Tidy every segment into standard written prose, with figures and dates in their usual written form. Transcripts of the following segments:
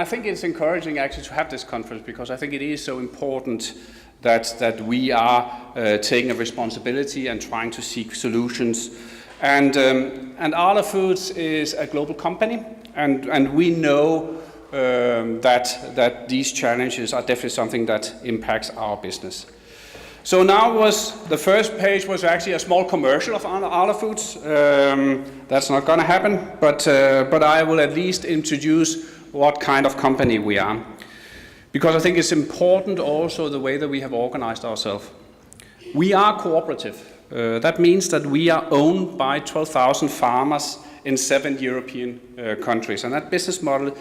I think it's encouraging actually to have this conference, because I think it is so important that we are taking a responsibility and trying to seek solutions. And Arla Foods is a global company, and we know that these challenges are definitely something that impacts our business. So now the first page was actually a small commercial of Arla Foods. That's not going to happen, but I will at least introduce what kind of company we are, because I think it's important also the way that we have organized ourselves. We are cooperative. That means that we are owned by 12,000 farmers in 7 European countries, and that business model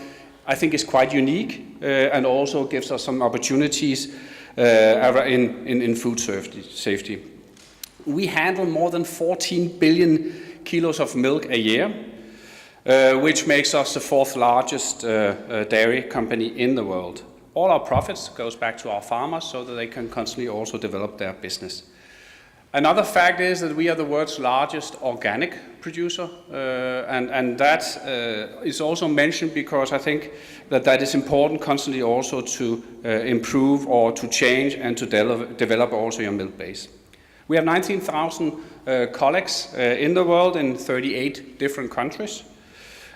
I think is quite unique and also gives us some opportunities in food safety. We handle more than 14 billion kilos of milk a year, which makes us the 4th largest dairy company in the world. All our profits goes back to our farmers so that they can constantly also develop their business. Another fact is that we are the world's largest organic producer, and that is also mentioned because I think that is important constantly also to improve or to change and to develop also your milk base. We have 19,000 colleagues in the world in 38 different countries,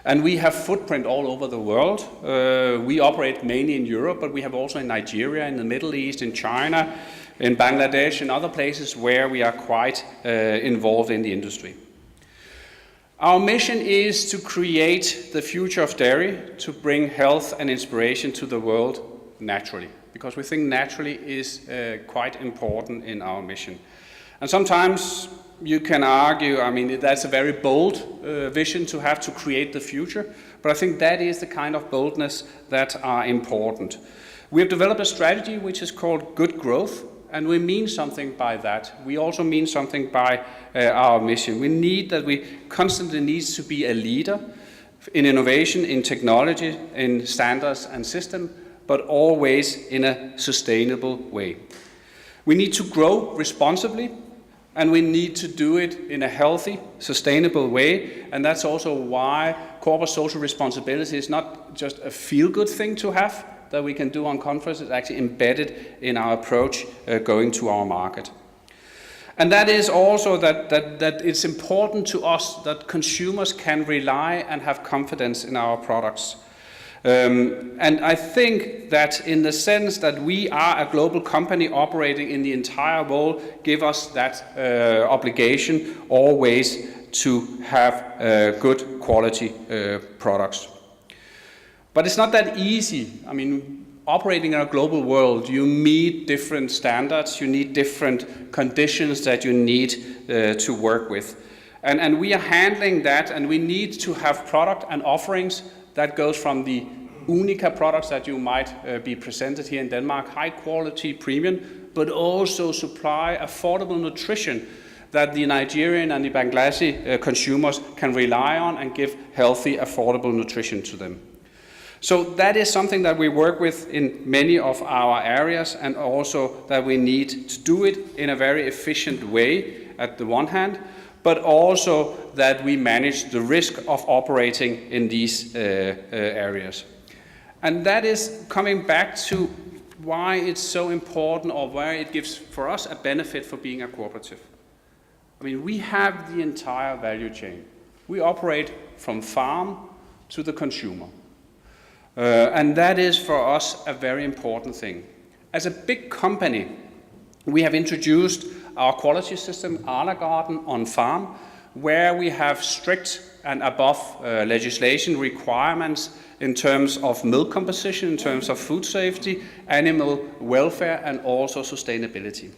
and we have footprint all over the world. We operate mainly in Europe, but we have also in Nigeria, in the Middle East, in China, in Bangladesh, and other places where we are quite involved in the industry. Our mission is to create the future of dairy, to bring health and inspiration to the world naturally, because we think naturally is quite important in our mission. And sometimes you can argue, I mean, that's a very bold vision to have to create the future, but I think that is the kind of boldness that are important. We have developed a strategy which is called Good Growth, and we mean something by that. We also mean something by our mission. We constantly need to be a leader in innovation, in technology, in standards and system, but always in a sustainable way. We need to grow responsibly, and we need to do it in a healthy, sustainable way, and that's also why corporate social responsibility is not just a feel-good thing to have that we can do on conference. It's actually embedded in our approach going to our market. And that is also that it's important to us that consumers can rely and have confidence in our products. And I think that in the sense that we are a global company operating in the entire world, give us that obligation always to have good quality products. But it's not that easy. I mean, operating in a global world, you meet different standards, you need different conditions that you need to work with. And we are handling that, and we need to have product and offerings that goes from the Unica products that you might be presented here in Denmark, high quality premium, but also supply affordable nutrition that the Nigerian and the Bangladeshi consumers can rely on and give healthy, affordable nutrition to them. So that is something that we work with in many of our areas, and also that we need to do it in a very efficient way at the one hand, but also that we manage the risk of operating in these areas. And that is coming back to why it's so important, or why it gives for us a benefit for being a cooperative. I mean, we have the entire value chain. We operate from farm to the consumer. And that is for us a very important thing. As a big company, we have introduced our quality system, Arla Garden on farm, where we have strict and above legislation requirements in terms of milk composition, in terms of food safety, animal welfare, and also sustainability.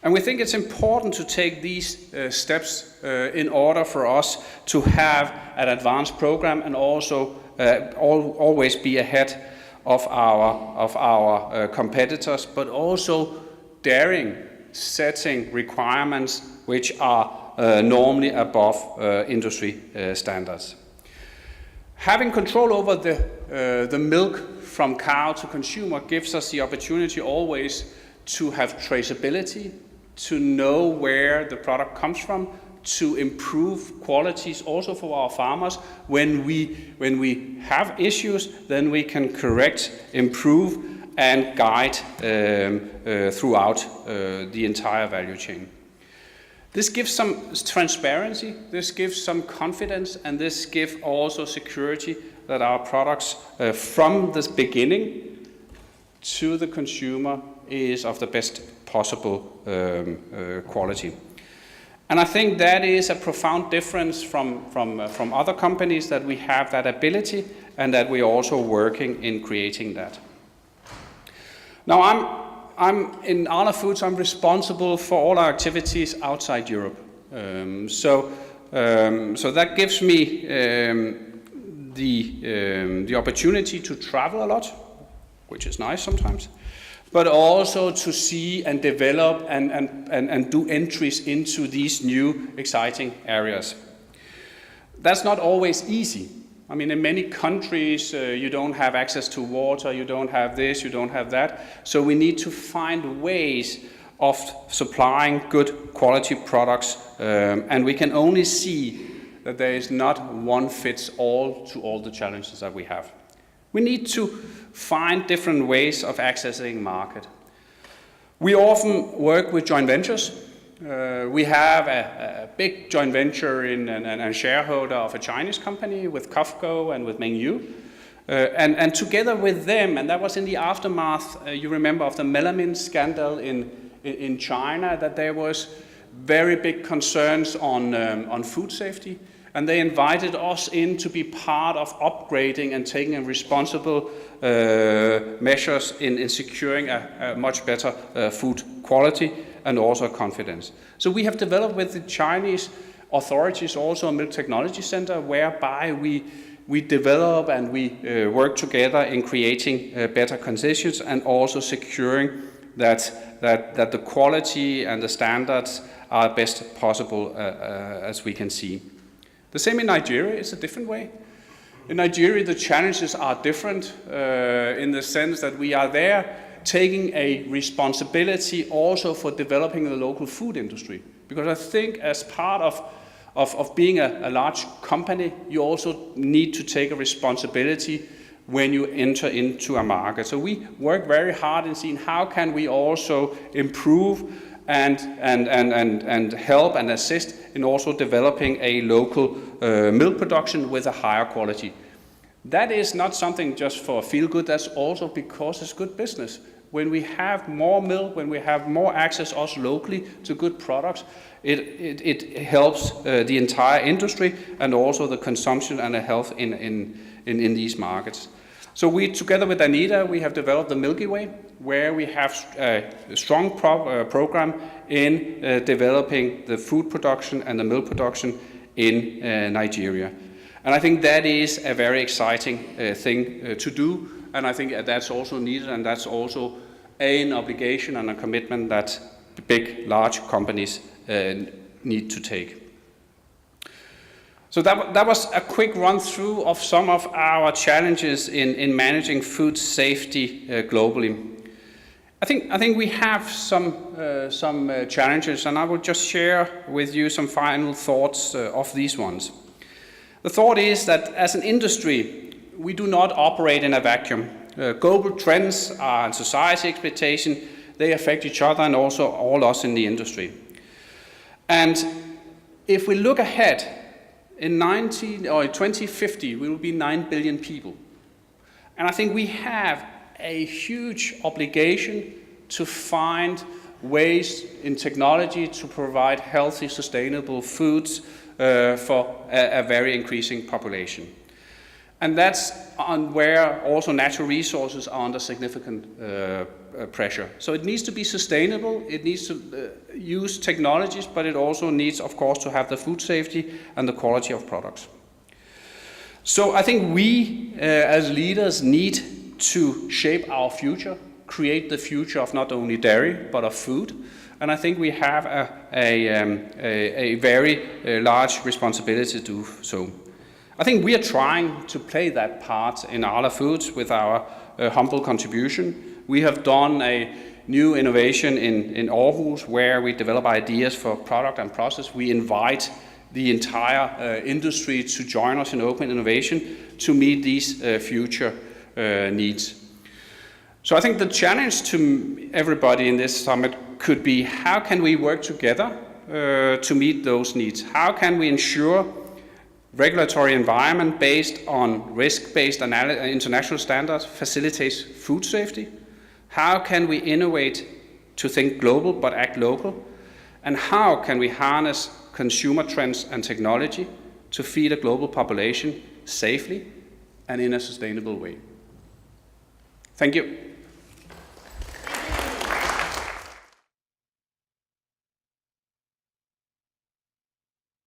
And we think it's important to take these steps in order for us to have an advanced program and also always be ahead of our competitors, but also daring setting requirements which are normally above industry standards. Having control over the milk from cow to consumer gives us the opportunity always to have traceability, to know where the product comes from, to improve qualities also for our farmers. When we have issues, then we can correct, improve, and guide throughout the entire value chain. This gives some transparency, this gives some confidence, and this gives also security that our products from the beginning to the consumer is of the best possible quality. And I think that is a profound difference from other companies, that we have that ability and that we are also working in creating that. Now I'm in Arla Foods, I'm responsible for all our activities outside Europe. So that gives me the opportunity to travel a lot, which is nice sometimes, but also to see and develop and do entries into these new exciting areas. That's not always easy. I mean, in many countries, you don't have access to water, you don't have this, you don't have that. So we need to find ways of supplying good quality products, and we can only see that there is not one fits all to all the challenges that we have. We need to find different ways of accessing market. We often work with joint ventures. We have a big joint venture in a shareholder of a Chinese company with Kofco and with Mengyu. And together with them, and that was in the aftermath, you remember, of the melamine scandal in China, that there was very big concerns on food safety. And they invited us in to be part of upgrading and taking responsible measures in securing a much better food quality and also confidence. So we have developed with the Chinese authorities also a milk technology center, whereby we develop and we work together in creating better conditions and also securing that the quality and the standards are best possible as we can see. The same in Nigeria. It's a different way. In Nigeria, the challenges are different in the sense that we are there taking a responsibility also for developing the local food industry. Because I think as part of being a large company, you also need to take a responsibility when you enter into a market. So we work very hard in seeing how can we also improve and help and assist in also developing a local milk production with a higher quality. That is not something just for feel good, that's also because it's good business. When we have more milk, when we have more access also locally to good products, it helps the entire industry and also the consumption and the health in these markets. So we, together with Anita, we have developed the Milky Way, where we have a strong program in developing the food production and the milk production in Nigeria. And I think that is a very exciting thing to do, and I think that's also needed, and that's also an obligation and a commitment that big, large companies need to take. So that was a quick run-through of some of our challenges in managing food safety globally. I think we have some challenges, and I will just share with you some final thoughts of these ones. The thought is that as an industry, we do not operate in a vacuum. Global trends and society expectation, they affect each other and also all us in the industry. And if we look ahead, in 2050, we will be 9 billion people. And I think we have a huge obligation to find ways in technology to provide healthy, sustainable foods for a very increasing population. And that's on where also natural resources are under significant pressure. So it needs to be sustainable, it needs to use technologies, but it also needs, of course, to have the food safety and the quality of products. So I think we, as leaders, need to shape our future, create the future of not only dairy, but of food. And I think we have a very large responsibility to do so. I think we are trying to play that part in Arla Foods with our humble contribution. We have done a new innovation in Aarhus, where we develop ideas for product and process. We invite the entire industry to join us in open innovation to meet these future needs. So I think the challenge to everybody in this summit could be, how can we work together to meet those needs? How can we ensure regulatory environment based on risk-based international standards facilitates food safety? How can we innovate to think global but act local? And how can we harness consumer trends and technology to feed a global population safely and in a sustainable way? Thank you.